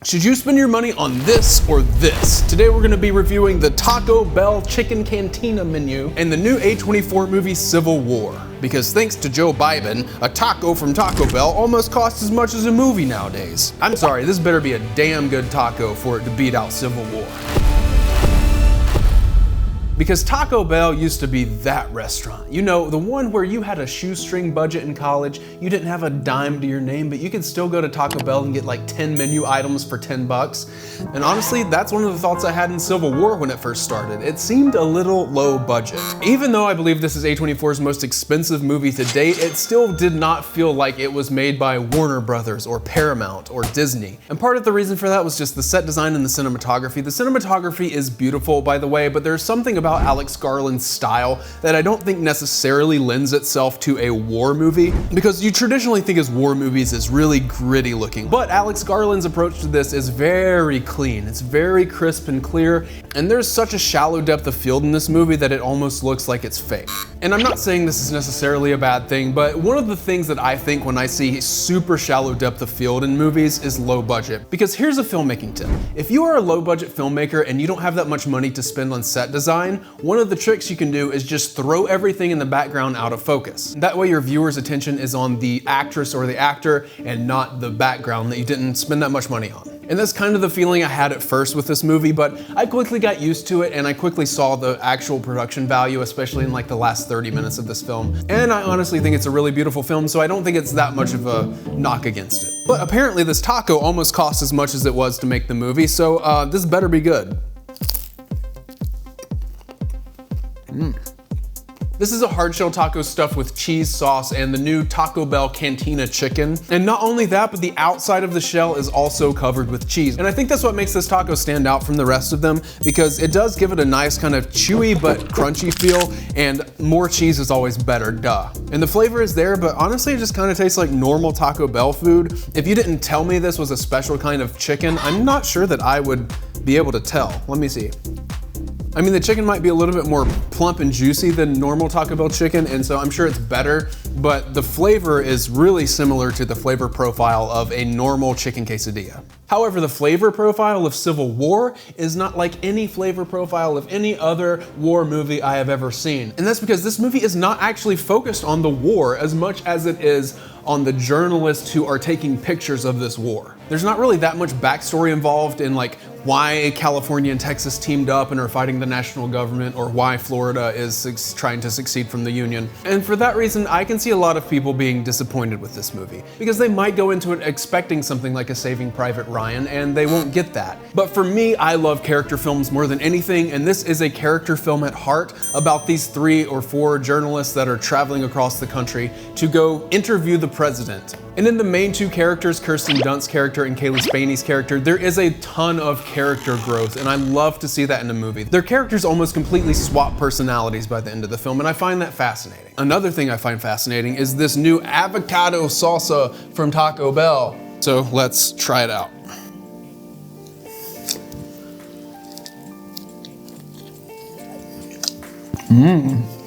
Should you spend your money on this or this? Today we're gonna be reviewing the Taco Bell Chicken Cantina Menu and the new A24 movie Civil War. Because thanks to Joe Biden, a taco from Taco Bell almost costs as much as a movie nowadays. I'm sorry, this better be a damn good taco for it to beat out Civil War. Because Taco Bell used to be that restaurant. You know, the one where you had a shoestring budget in college, you didn't have a dime to your name, but you could still go to Taco Bell and get like 10 menu items for 10 bucks. And honestly, that's one of the thoughts I had in Civil War when it first started. It seemed a little low budget. Even though I believe this is A24's most expensive movie to date, it still did not feel like it was made by Warner Brothers or Paramount or Disney. And part of the reason for that was just the set design and the cinematography. The cinematography is beautiful, by the way, but there's something about Alex Garland's style that I don't think necessarily lends itself to a war movie, because you traditionally think of war movies as really gritty looking. But Alex Garland's approach to this is very clean. It's very crisp and clear, and there's such a shallow depth of field in this movie that it almost looks like it's fake. And I'm not saying this is necessarily a bad thing, but one of the things that I think when I see super shallow depth of field in movies is low budget. Because here's a filmmaking tip. If you are a low budget filmmaker and you don't have that much money to spend on set design, one of the tricks you can do is just throw everything in the background out of focus. That way your viewer's attention is on the actress or the actor and not the background that you didn't spend that much money on. And that's kind of the feeling I had at first with this movie, but I quickly got used to it and I quickly saw the actual production value, especially in like the last 30 minutes of this film. And I honestly think it's a really beautiful film, so I don't think it's that much of a knock against it. But apparently this taco almost cost as much as it was to make the movie, so this better be good. This is a hard shell taco stuffed with cheese sauce and the new Taco Bell Cantina Chicken. And not only that, but the outside of the shell is also covered with cheese. And I think that's what makes this taco stand out from the rest of them, because it does give it a nice kind of chewy but crunchy feel, and more cheese is always better, duh. And the flavor is there, but honestly it just kind of tastes like normal Taco Bell food. If you didn't tell me this was a special kind of chicken, I'm not sure that I would be able to tell. Let me see. I mean, the chicken might be a little bit more plump and juicy than normal Taco Bell chicken, and so I'm sure it's better, but the flavor is really similar to the flavor profile of a normal chicken quesadilla. However, the flavor profile of Civil War is not like any flavor profile of any other war movie I have ever seen. And that's because this movie is not actually focused on the war as much as it is on the journalists who are taking pictures of this war. There's not really that much backstory involved in like why California and Texas teamed up and are fighting the national government, or why Florida is trying to succeed from the Union. And for that reason, I can see a lot of people being disappointed with this movie, because they might go into it expecting something like a Saving Private Ryan, and they won't get that. But for me, I love character films more than anything, and this is a character film at heart about these 3 or 4 journalists that are traveling across the country to go interview the president. And in the main 2 characters, Kirsten Dunst's character and Kaylee Spaney's character, there is a ton of character growth, and I love to see that in a movie. Their characters almost completely swap personalities by the end of the film, and I find that fascinating. Another thing I find fascinating is this new avocado salsa from Taco Bell. So let's try it out.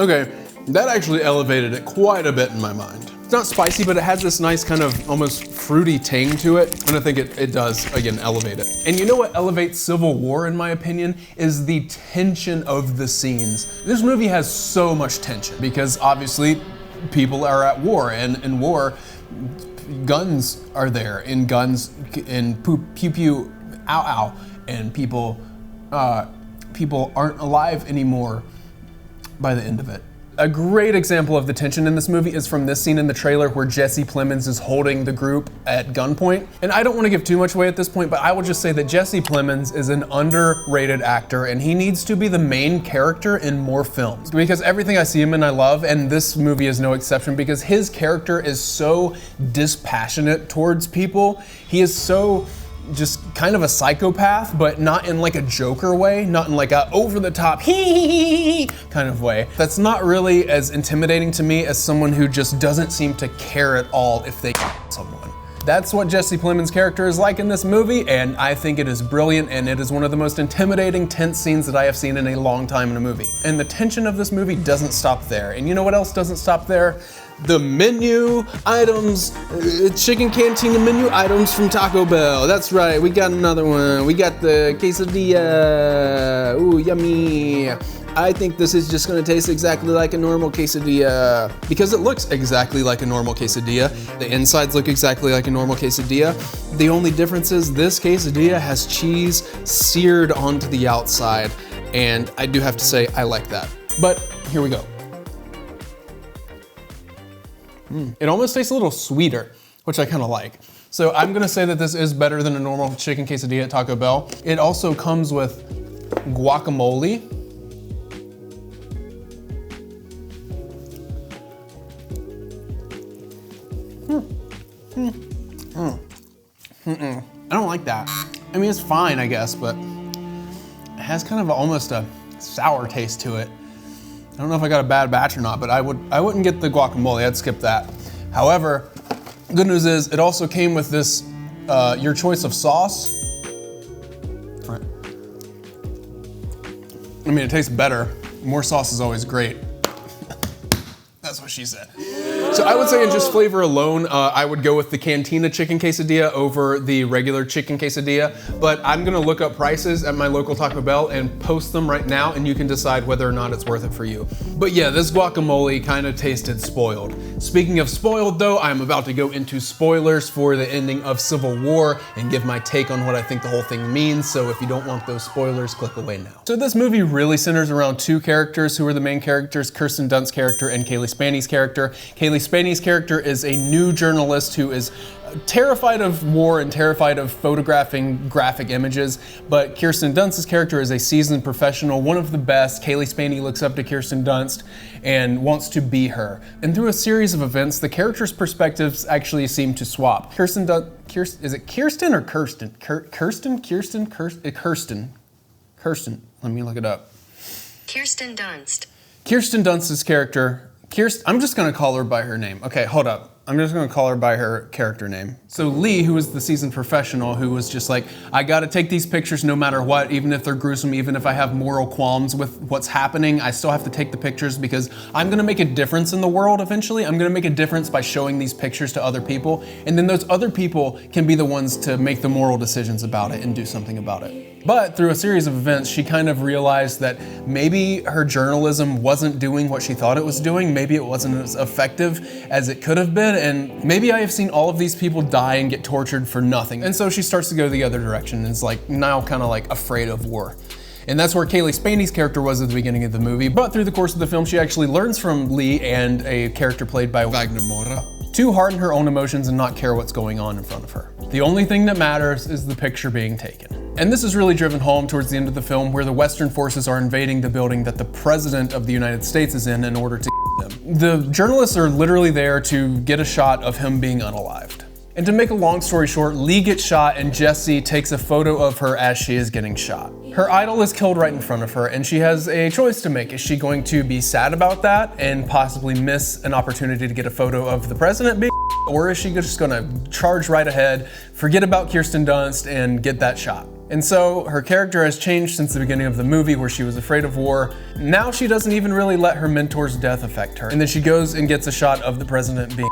Okay, that actually elevated it quite a bit in my mind. It's not spicy, but it has this nice kind of almost fruity tang to it, and I think it does, again, elevate it. And you know what elevates Civil War, in my opinion, is the tension of the scenes. This movie has so much tension, because obviously people are at war, and in war, guns are there, and guns, and pew pew, ow ow, and people aren't alive anymore by the end of it. A great example of the tension in this movie is from this scene in the trailer where Jesse Plemons is holding the group at gunpoint. And I don't want to give too much away at this point, but I will just say that Jesse Plemons is an underrated actor, and he needs to be the main character in more films. Because everything I see him in I love, and this movie is no exception, because his character is so dispassionate towards people. He is so just kind of a psychopath, but not in like a Joker way, not in like a over the top hee kind of way. That's not really as intimidating to me as someone who just doesn't seem to care at all if they kill someone. That's what Jesse Plemons' character is like in this movie, and I think it is brilliant, and it is one of the most intimidating, tense scenes that I have seen in a long time in a movie. And the tension of this movie doesn't stop there. And you know what else doesn't stop there? The menu items, chicken cantina menu items from Taco Bell. That's right, we got another one. We got the quesadilla. Ooh, yummy. I think this is just gonna taste exactly like a normal quesadilla because it looks exactly like a normal quesadilla. The insides look exactly like a normal quesadilla. The only difference is this quesadilla has cheese seared onto the outside, and I do have to say I like that. But here we go. It almost tastes a little sweeter, which I kind of like. So I'm gonna say that this is better than a normal chicken quesadilla at Taco Bell. It also comes with guacamole. I don't like that. I mean, it's fine, I guess, but it has kind of almost a sour taste to it. I don't know if I got a bad batch or not, but I wouldn't get the guacamole, I'd skip that. However, good news is it also came with this, your choice of sauce. Right. I mean, it tastes better. More sauce is always great. That's what she said. So I would say in just flavor alone, I would go with the Cantina Chicken Quesadilla over the regular chicken quesadilla, but I'm gonna look up prices at my local Taco Bell and post them right now, and you can decide whether or not it's worth it for you. But yeah, this guacamole kind of tasted spoiled. Speaking of spoiled though, I'm about to go into spoilers for the ending of Civil War and give my take on what I think the whole thing means, so if you don't want those spoilers, click away now. So this movie really centers around two characters who are the main characters, Kirsten Dunst's character and Kaylee Spaney's character. Kaylee Spaney's character is a new journalist who is terrified of war and terrified of photographing graphic images, but Kirsten Dunst's character is a seasoned professional, one of the best. Kaylee Spaney looks up to Kirsten Dunst and wants to be her. And through a series of events, the characters' perspectives actually seem to swap. Is it Kirsten or Kirsten? Kirsten. Let me look it up. Kirsten Dunst. Kirsten Dunst's character, I'm just gonna call her by her name. Okay, hold up. I'm just gonna call her by her character name. So Lee, who was the seasoned professional, who was just like, I gotta take these pictures no matter what, even if they're gruesome, even if I have moral qualms with what's happening, I still have to take the pictures because I'm gonna make a difference in the world eventually. I'm gonna make a difference by showing these pictures to other people, and then those other people can be the ones to make the moral decisions about it and do something about it. But through a series of events, she kind of realized that maybe her journalism wasn't doing what she thought it was doing. Maybe it wasn't as effective as it could have been. And maybe I have seen all of these people die and get tortured for nothing. And so she starts to go the other direction and is like now kind of like afraid of war. And that's where Kaylee Spaney's character was at the beginning of the movie. But through the course of the film, she actually learns from Lee and a character played by Wagner Moura to harden her own emotions and not care what's going on in front of her. The only thing that matters is the picture being taken. And this is really driven home towards the end of the film, where the Western forces are invading the building that the President of the United States is in order to them. The journalists are literally there to get a shot of him being unalived. And to make a long story short, Lee gets shot and Jesse takes a photo of her as she is getting shot. Her idol is killed right in front of her and she has a choice to make. Is she going to be sad about that and possibly miss an opportunity to get a photo of the president being, or is she just gonna charge right ahead, forget about Kirsten Dunst and get that shot? And so her character has changed since the beginning of the movie, where she was afraid of war. Now she doesn't even really let her mentor's death affect her. And then she goes and gets a shot of the president being.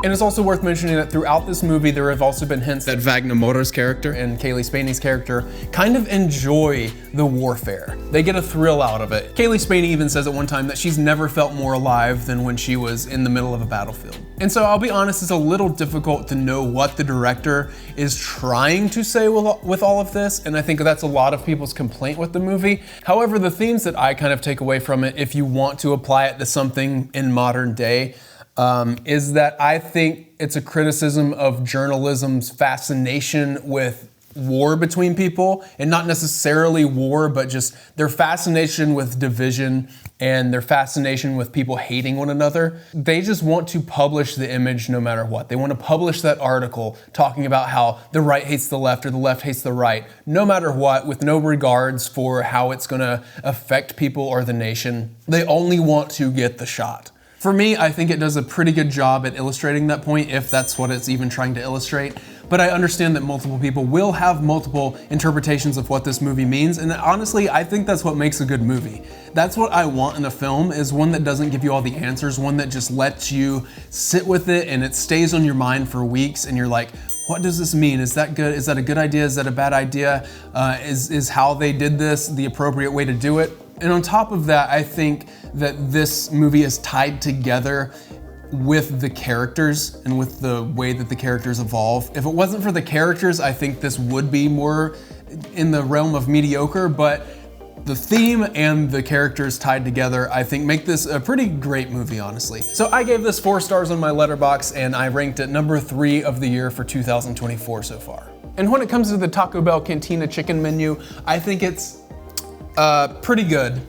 And it's also worth mentioning that throughout this movie, there have also been hints that Wagner Moura's character and Kaylee Spaney's character kind of enjoy the warfare. They get a thrill out of it. Kaylee Spaney even says at one time that she's never felt more alive than when she was in the middle of a battlefield. And so I'll be honest, it's a little difficult to know what the director is trying to say with all of this, and I think that's a lot of people's complaint with the movie. However, the themes that I kind of take away from it, if you want to apply it to something in modern day, is that I think it's a criticism of journalism's fascination with war between people, and not necessarily war, but just their fascination with division and their fascination with people hating one another. They just want to publish the image no matter what. They want to publish that article talking about how the right hates the left or the left hates the right, no matter what, with no regards for how it's going to affect people or the nation. They only want to get the shot. For me, I think it does a pretty good job at illustrating that point, if that's what it's even trying to illustrate. But I understand that multiple people will have multiple interpretations of what this movie means, and honestly, I think that's what makes a good movie. That's what I want in a film, is one that doesn't give you all the answers, one that just lets you sit with it and it stays on your mind for weeks, and you're like, what does this mean? Is that good? Is that a good idea? Is that a bad idea? Is how they did this the appropriate way to do it? And on top of that, I think that this movie is tied together with the characters and with the way that the characters evolve. If it wasn't for the characters, I think this would be more in the realm of mediocre, but the theme and the characters tied together, I think, make this a pretty great movie, honestly. So I gave this 4 stars on my Letterboxd, and I ranked it number 3 of the year for 2024 so far. And when it comes to the Taco Bell Cantina Chicken Menu, I think it's pretty good.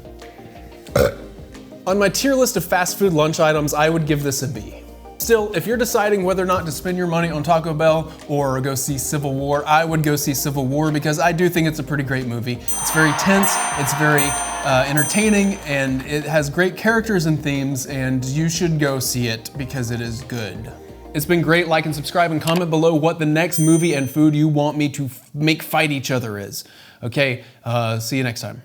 On my tier list of fast food lunch items, I would give this a B. Still, if you're deciding whether or not to spend your money on Taco Bell or go see Civil War, I would go see Civil War because I do think it's a pretty great movie. It's very tense, it's very entertaining, and it has great characters and themes, and you should go see it because it is good. It's been great. Like and subscribe and comment below what the next movie and food you want me to make fight each other is. Okay, see you next time.